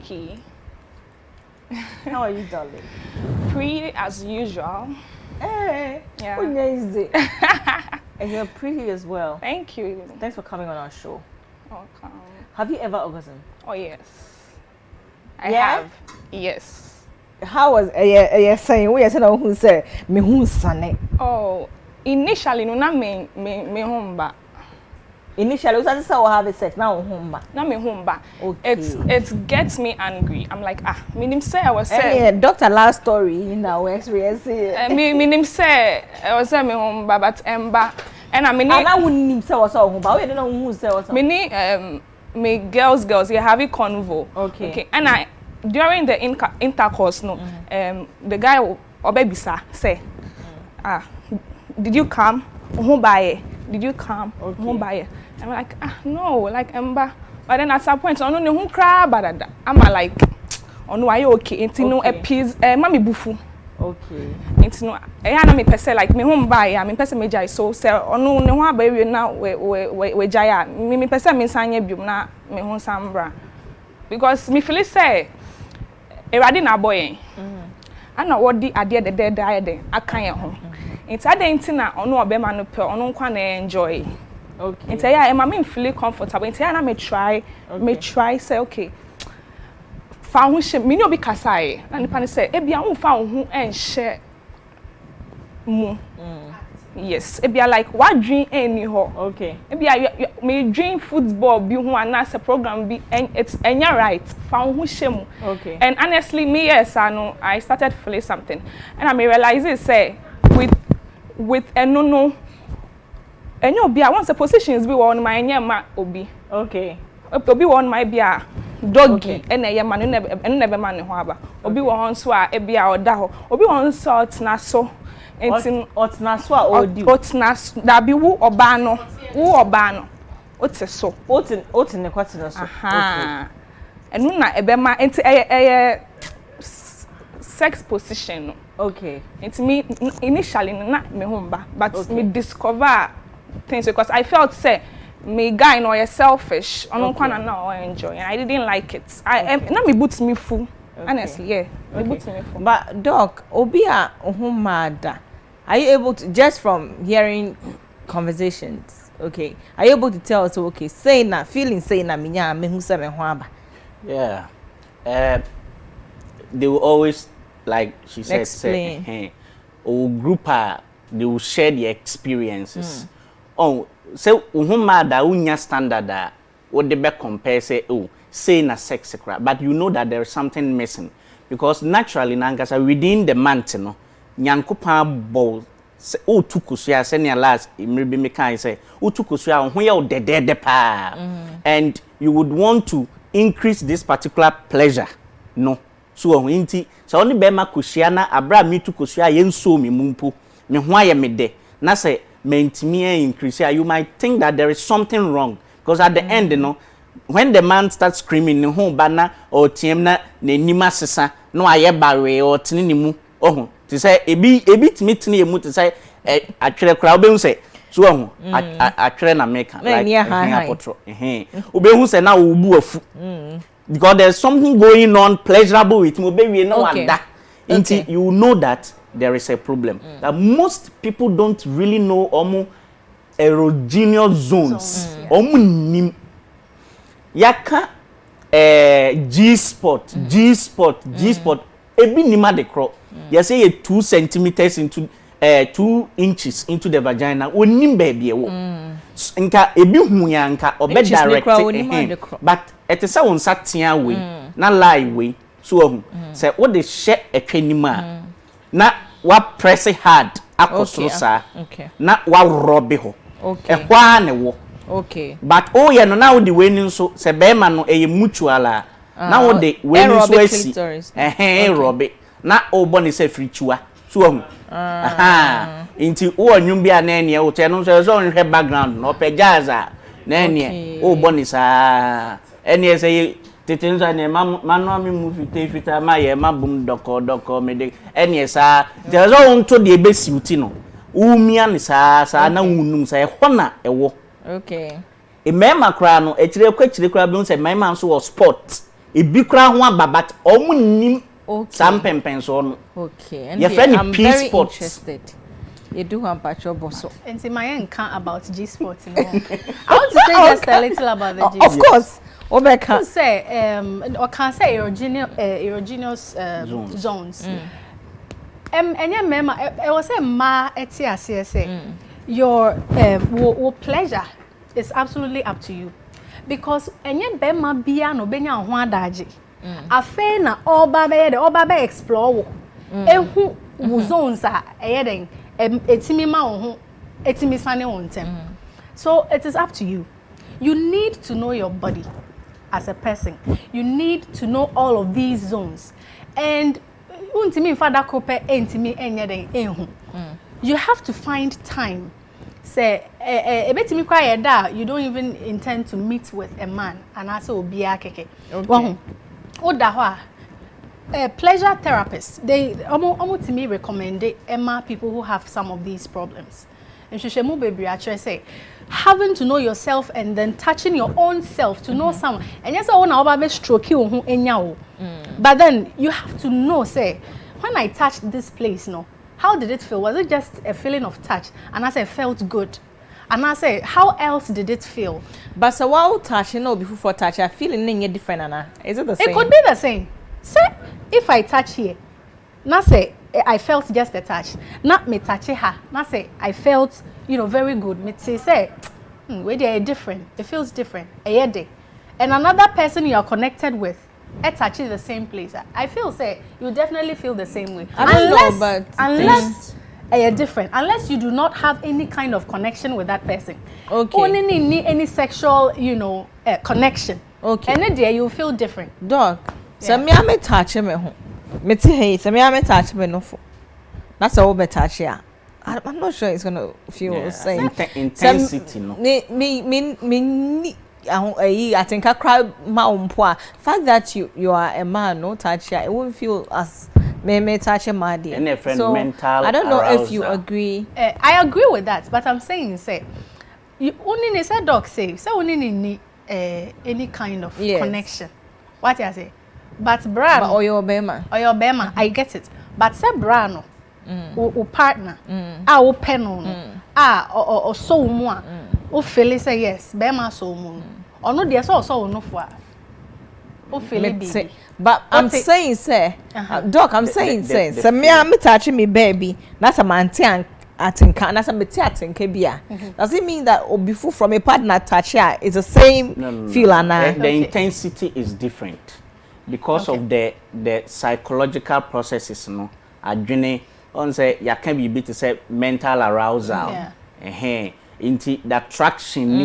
Nikki. How are you, darling? Pretty as usual. Hey, Yeah. Easy. And you're pretty as well. Thank you. Thanks for coming on our show. Welcome. Have you ever orgasmed? Oh yes. I Yeah? have. Yes. How was saying? We said who said me who son. Oh, initially no na me home ba. Initially, we started to have sex. Now home ba. Na me home ba. Okay. It gets me angry. I'm like me say I was say. Yeah, doctor last story in our experience. Me say I was say me home ba but emba. And I mean, I wouldn't say what's home ba. We don't know who say what's home. Me girls you have a convo. Okay. And I during the intercourse no the guy obebisa say did you come who buy did you come who buy I'm like no like emba but then at some point no who cry badada I'm like oh no are you okay into no appease mami bufu okay into no na me pese like me home buy me pese me jai so say ono ne ho abawe na we jaya me pese me sanye biom na me ho sambra because me feel say Eradi na boy ana wodi ade de akan ye ho enti ade enti na ono obema no pe ono nkwa na enjoy okay enti ya e ma me feel comfortable enti ya na me try say okay fa ho hye me ni obi kasae na nipa ne say e bia wo fa ho enhye mu yes e bia like what dream any ho okay e bia me dream football bi ho anasa program bi it's enya right fa ho hye mu okay and honestly me yes I started feeling something and I realized it say with enono enyo bi a once the positions bi won my nyema obi okay obi won my bia doggy and eye ma no never man ho aba obi won so a e bia oda ho obi won so na so entin otna so a odi otna da bi wu oba no ote so ote ne kwate no so okay enu na ebema enti eye sex position no okay enti me initially na me humba but me discover things because I felt say me guy no you selfish ono kwana na o enjoy and I didn't like it na me boot me full honestly yeah me boot me full but doc obi a ohumada are you able to just from hearing conversations okay are you able to tell us okay say na feeling say na minya me hu se me ho aba yeah they will always like she said explain. Say or group they will share their experiences oh so uhumada unya standard what they be compare say oh say na sex but you know that there is something missing because naturally nankasa within the month no nyankopa ball o tukusua say near last maybe me can say o tukusua ho ye o dedede pa and you would want to increase this particular pleasure no so inti so only be ma kusia na abra mi tukusua ye nso mi mumpo me ho aye me de na say mentimi increase you might think that there is something wrong because at the end you know when the man starts screaming no ho bana or tiem na n'anima sesa no aye bare or tini mu oh to say ebi timi tini emu to say atwere kra obehu say so oh atwere na make like potro obehu say na obu afu because there's something going on pleasurable with me obewie no wanda until you know that there is a problem that most people don't really know erogenous zones nim yaka G-spot ebi nima de crawl you say 2 centimeters into 2 inches into the vagina onim baby ewo nka ebi hu ya nka obe direct but it is won satia we na lie we so say what the share etwenima na wa press hard akoso na wa robe ho ehwa ne wo okay but oh yeah no na wo the way ni so se be ma no eye mutual na wo the way ni so asi robe na o boni se frichua so inti o onwum bia na ene o te no so hwe background no pejaza na ene o boni sa ene se tetenza ne manu ami mu fita ma ye mabum doko me de ene sa te so unto de ebesi uti no umia ni sa na wunum sa e hona ewo okay e mema kra no e kire kra bi un se mema so sport ebi kura ho aba but omo nim Okay. sam pempen so no Okay. And your friend I'm P very spots. interested. You do have patcho bosso. And my encounter about G sport. I want to say just a little about the G Of sport. course. Obeka. Say or can say erogenous zones. Any member I was say ma etiase say your pleasure is absolutely up to you because any bema bia no benya ho adaje afa na oba be explore wo ehu wo zones a eyeden etimi ma wo ho etimi sane wo ntem. So it is up to you. You need to know your body as a person. You need to know all of these zones. And untimi father kope entimi enyeden enhu. You have to find time. Say ebetimi kwa yeda you don't even intend to meet with a man and also obi akeke. Okay. Oda ho a pleasure therapist, they almost to me recommend Emma people who have some of these problems. And Shishemu baby actually say having to know yourself and then touching your own self to know someone. And yes, I want to stroke you but then you have to know, say, when I touched this place, no, how did it feel? Was it just a feeling of touch? And I say felt good. And I say, how else did it feel? But so while touching or before touch, I feel in different, Anna. Is it the same? It could be the same. Say, if I touch here, now say I felt just a touch. Not me touching her. Now say I felt, very good. Me say, where they are different. It feels different. And another person you are connected with, touching the same place. I feel say you definitely feel the same way. I don't know, but unless are different, unless you do not have any kind of connection with that person. Okay. Only need any sexual, connection. Okay. And then you feel different. Dog. So me I touch me home. Me ti hey. So me I touch me no for. That's all be touch here. I'm not sure it's gonna feel the same. Intensity no. Me. I think I cry my own poor. Fact that you are a man, no touch here. It won't feel as me touch a man. So mental I don't know arousal. if you agree. I agree with that, but I'm saying say you only need say dog say only need any kind of connection. What you say? But Bran or your bema, I get it. But say Bran or partner, o pen or so more. O feel say yes, bema so moon. Or no, there's also no for. O feel it. But I'm saying, say, Doc, I'm saying, say, so me touching me, baby. That's a man, I think, that's a metia think, does it mean that before from a partner touch here is the same feel and the intensity is different because of the psychological processes, no. Adwene on say ya can be bit to say mental arousal. Into the attraction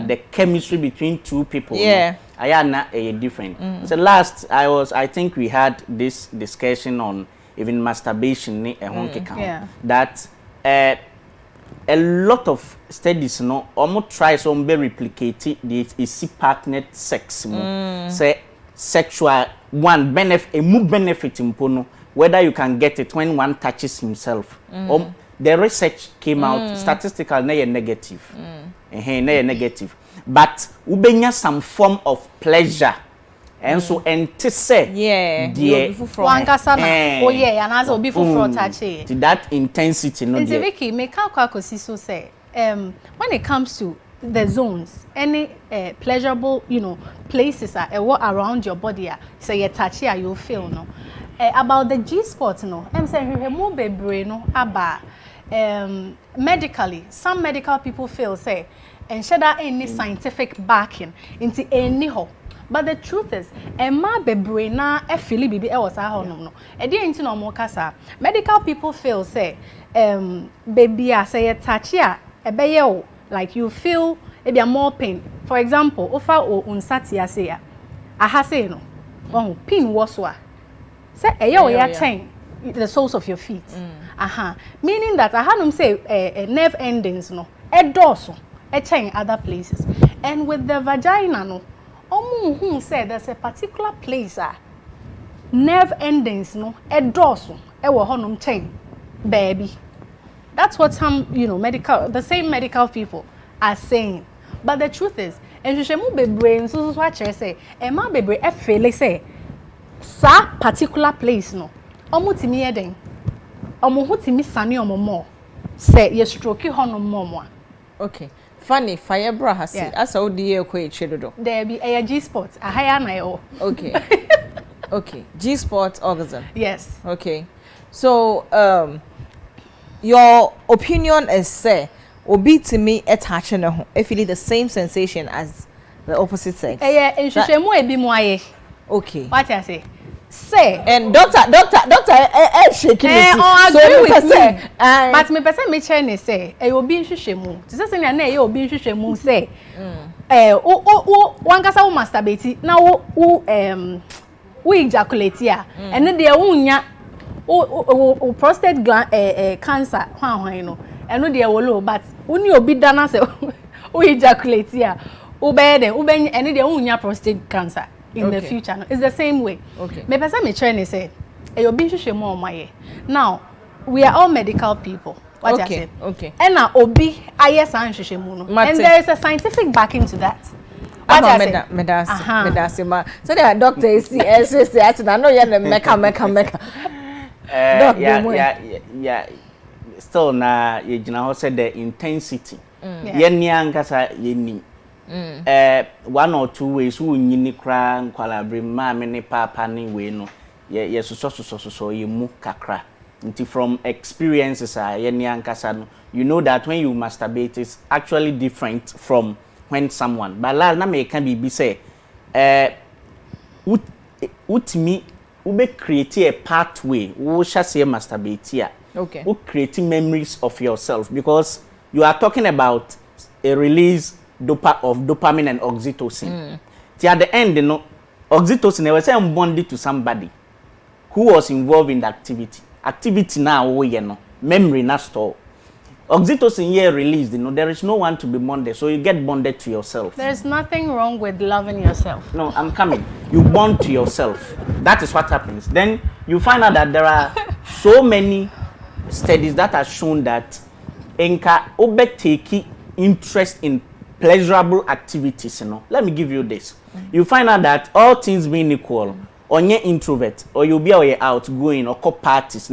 the chemistry between two people. Yeah. I am not different. So last I think we had this discussion on even masturbation that a lot of studies almost try some be replicate the partnered sex say sexual one benefit a benefit impono whether you can get it when one touches himself the research came out statistical negative negative but ubenya some form of pleasure and so say one kasana and as obi for touch to that intensity no there Vicky make so say when it comes to the zones any pleasurable places are around your body say you touch here you feel no about the G spot no I'm saying remove bebre no aba medically some medical people feel say and share that any scientific backing into any ho. But the truth is, Emma bebre na feel bibi e was no. E dey into no more kasa. Medical people feel say baby say touch ya e like you feel e be more pain. For example, ofa o unsati ase ya. Aha say no. Oh, pin waswa. Say e ya chain the soles of your feet. Meaning that I had say nerve endings no. E dorsal chain other places. And with the vagina no who said there's a particular place nerve endings no dorsal honum chain baby. That's what some medical the same medical people are saying. But the truth is Enhwehwemu bebre nso so a kire say e ma bebre e feel say sa particular place no omo timi eden omo ho timi sane omo mo say ye stroke ho no mo a okay funny fire bra has asa odi ye ko echidodo there be a G sport a higher na yo okay okay G sport orgasm yes okay so your opinion is say obi to me attaching ho I feel the same sensation as the opposite sex enhwehwemu ebi mo aye okay what I say and doctor shaking it so with me but me person me share ne say e obi nhwehwemu ti say na na e obi nhwehwemu say wankasa wo masturbate na wo ejaculate a ene de wunya o prostate gland cancer hwan no eno de wo low but woni obi da na say wo ejaculate a wo be den wo be ene de wunya prostate cancer in the future no it's the same way me person me train say e obi nhwehwemu o maye now we are all medical people what I say and na obi aye san nhwehwemu no and there is a scientific backing to that what I say medasi ma so the doctor is I know you meka yeah still na ye gina ho say the intensity ye niankasa ye ni one or two ways who nyini kra nkwalabre ma me ne papa ne we no ye so ye mu kakra nti from experiences ye niankasa no you know that when you masturbate it's actually different from when someone but la na me can be say utimi ube create a pathway wo shase masturbate a wo create memories of yourself because you are talking about a release of dopamine and oxytocin. At the end, you know, oxytocin was bonded to somebody who was involved in the activity. Activity now, you know, memory not store. Oxytocin here released, you know, there is no one to be bonded, so you get bonded to yourself. There's nothing wrong with loving yourself. No, I'm coming. You bond to yourself. That is what happens. Then you find out that there are so many studies that have shown that enka obe take interest in pleasurable activities, you know. Let me give you this. You find out that all things being equal, on your introvert, or you'll be outgoing or co parties,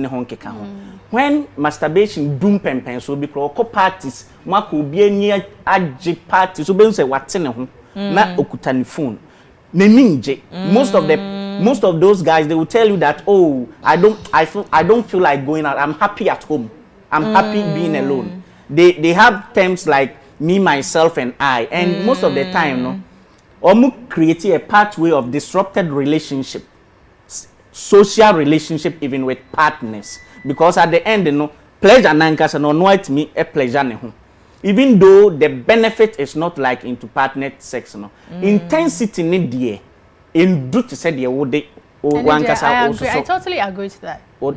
when masturbation doom pen so be co parties, mark will be near a party, so be say what's in na okutani phone. Most of those guys they will tell you that I don't feel like going out. I'm happy at home. I'm happy being alone. They have terms like me, myself, and I, and most of the time, no, omu create a pathway of disrupted relationship, social relationship, even with partners, because at the end, you know, pleasure nankasa no it me a pleasure nehu. Even though the benefit is not like into partner sex, no, intensity need there. In do to say the would I totally agree to that. But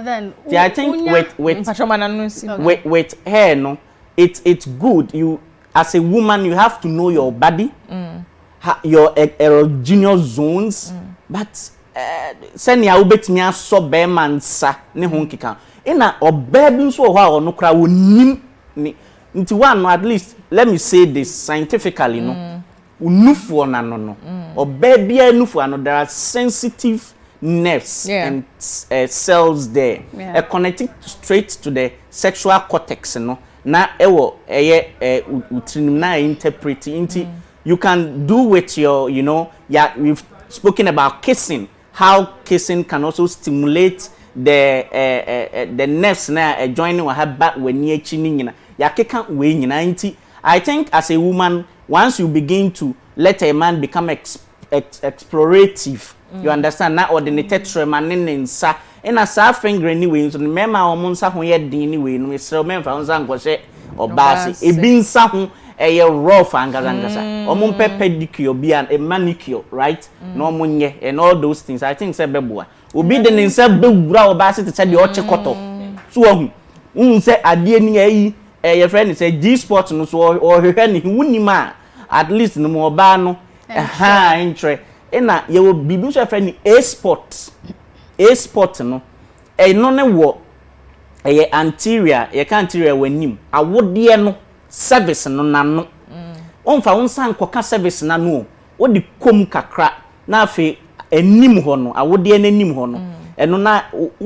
then, I think with hair, no. It's good. You as a woman you have to know your body, your erogenous zones. But send ya ubetimi aso be mansa ne ho nkeka. Ina obabi nso ho a ono kra wonim ni nti one at least let me say this scientifically no. Unufu na no. Obabi anufu ano there are sensitive nerves and cells there. Connected straight to the sexual cortex no. Na ewo na interpret into you can do with your we've spoken about kissing, how kissing can also stimulate the nerves na joining wa have when you chini ya keka we nyina. I think as a woman once you begin to let a man become explorative, you understand na ordinated tremane nsa ina sa finger anyway so mema omonsa ho ye din anyway no mesre memfa onsa nkwohye obasi ebi nsa ho eye rough angazangasa omon pedicure bi an a manicure right no omonye and all those things I think say beboa obi de nsa bewura obasi te say de ochekoto so ohu unse ade ni ayi your friend say G sport no so o hwehwe ni wunima at least no mo ba no intre ina ye wo bibi so friend ni A sport no no ne wo anterior ye ka anterior wanim awode no service no nano on fa won san koka service na no wo di kom kakra na afi enim ho no awode enim ho no eno na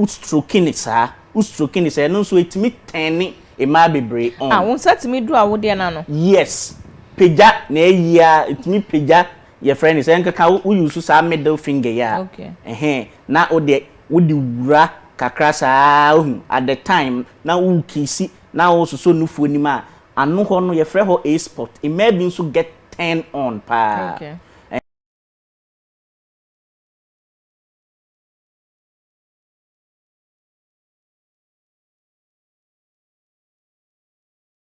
stroking it sa stroking it eno so etimi teni e ma bebre on won satimi do awode na no yes peja na eyia etimi peja your friend is enkaka wo use sa middle finger ya na ode wodi wura kakra sa at the time na wo kisi na wo so nufu ni ma anu ho no your friend ho a spot it may be so get turn on pa